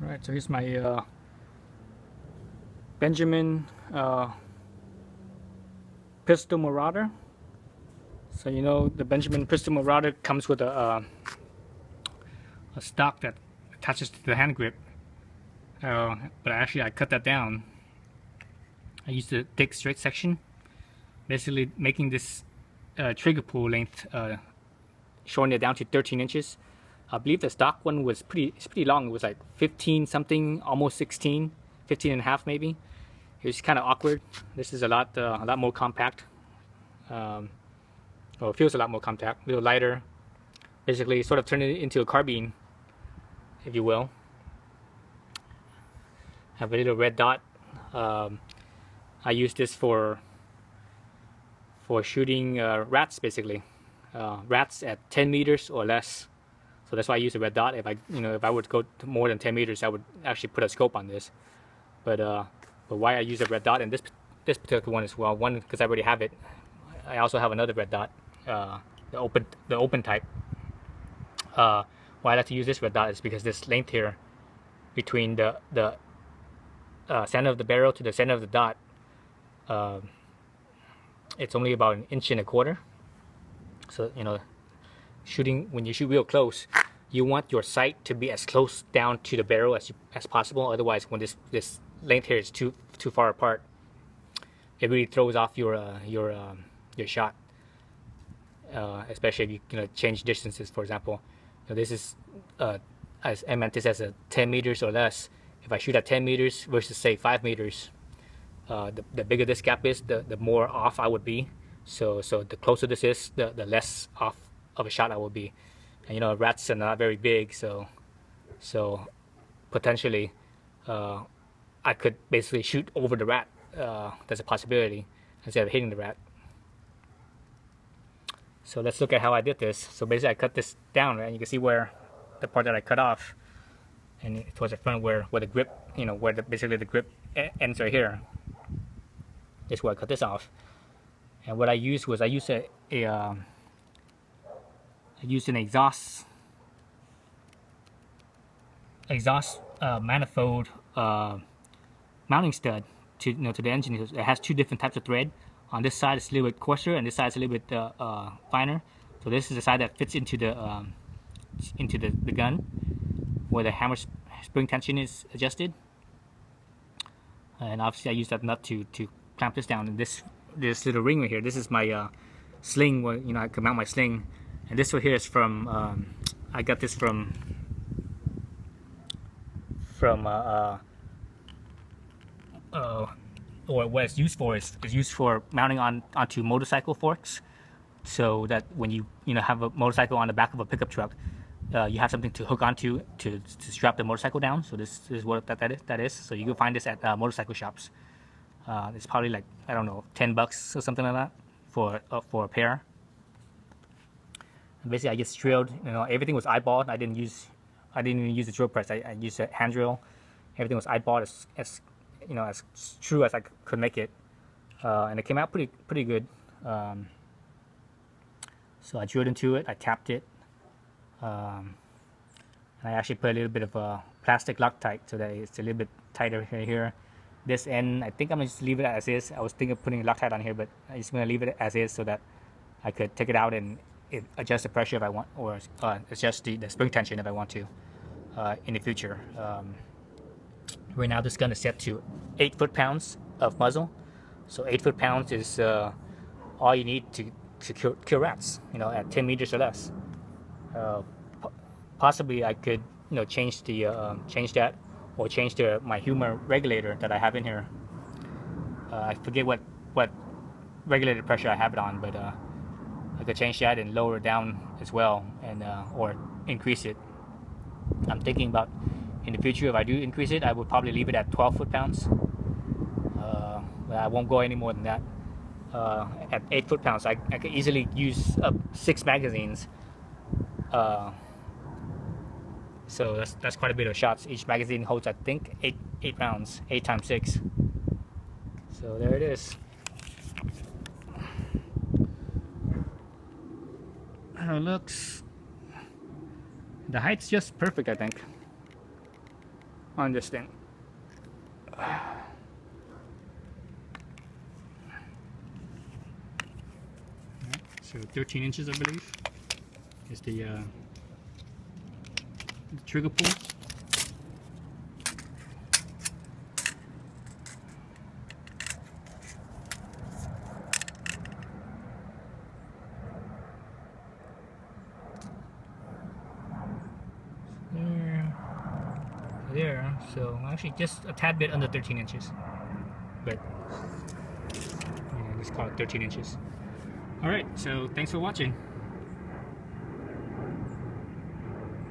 Alright, so here's my Benjamin Pistol Marauder. So you know the Benjamin Pistol Marauder comes with a stock that attaches to the hand grip. But actually I cut that down. I used a thick straight section, basically making this trigger pull length, shorten it down to 13 inches. I believe the stock one was pretty long. It was like 15 something, almost 16, 15 and a half maybe. It was kind of awkward. This is a lot more compact. Well, it feels a lot more compact, a little lighter. Basically, sort of turn it into a carbine, if you will. Have a little red dot. I use this for shooting rats, basically. Rats at 10 meters or less. So that's why I use a red dot. If I would go to more than 10 meters, I would actually put a scope on this. But why I use a red dot in this particular one as well? One, because I already have it. I also have another red dot, the open type. Why I like to use this red dot is because this length here between the center of the barrel to the center of the dot, it's only about 1.25 inches. So when you shoot real close, you want your sight to be as close down to the barrel as possible. Otherwise, when this length here is too far apart, it really throws off your shot. Especially if you change distances. For example, this is I meant this as a 10 meters or less. If I shoot at 10 meters versus say 5 meters, the bigger this gap is, the more off I would be. So the closer this is, the less off of a shot I will be. And rats are not very big, so potentially I could basically shoot over the rat. That's a possibility instead of hitting the rat. So let's look at how I did this. So basically I cut this down, right? You can see where the part that I cut off, and towards the front where the grip, where basically the grip ends right here. This is where I cut this off. And what I used was I used an exhaust manifold mounting stud to the engine. It has two different types of thread. On this side it's a little bit coarser, and this side is a little bit finer. So this is the side that fits into the gun, where the hammer spring tension is adjusted. And obviously I used that nut to clamp this down. And this little ring right here, this is my sling, where I can mount my sling. And this right here is from I got this from or what it's used for is used for mounting onto motorcycle forks, so that when you have a motorcycle on the back of a pickup truck, you have something to hook onto to strap the motorcycle down. So this is what that is. So you can find this at motorcycle shops. It's probably like, I don't know, $10 or something like that for a pair. And basically, I just drilled. Everything was eyeballed. I didn't even use a drill press. I used a hand drill. Everything was eyeballed as true as I could make it, and it came out pretty good. So I drilled into it. I tapped it. And I actually put a little bit of a plastic Loctite so that it's a little bit tighter here. This end, I think I'm gonna just leave it as is. I was thinking of putting a Loctite on here, but I'm just gonna leave it as is so that I could take it out and adjust the pressure if I want, or adjust the spring tension if I want to in the future. Right now this gun is set to 8 foot-pounds of muzzle. So 8 foot-pounds is all you need to kill rats, at 10 meters or less. Possibly I could change that, or change my humor regulator that I have in here. I forget what regulated pressure I have it on, but I could change that and lower it down as well, and or increase it. I'm thinking about in the future, if I do increase it, I would probably leave it at 12 foot-pounds. But I won't go any more than that. At 8 foot-pounds, I could easily use up 6 magazines. So that's quite a bit of shots. Each magazine holds, I think, 8 rounds, 8 times 6. So there it is. How it looks. The height's just perfect, I think. on this thing. So 13 inches, I believe, is the trigger pull. There, so actually just a tad bit under 13 inches, but let's call it 13 inches. All right, so thanks for watching.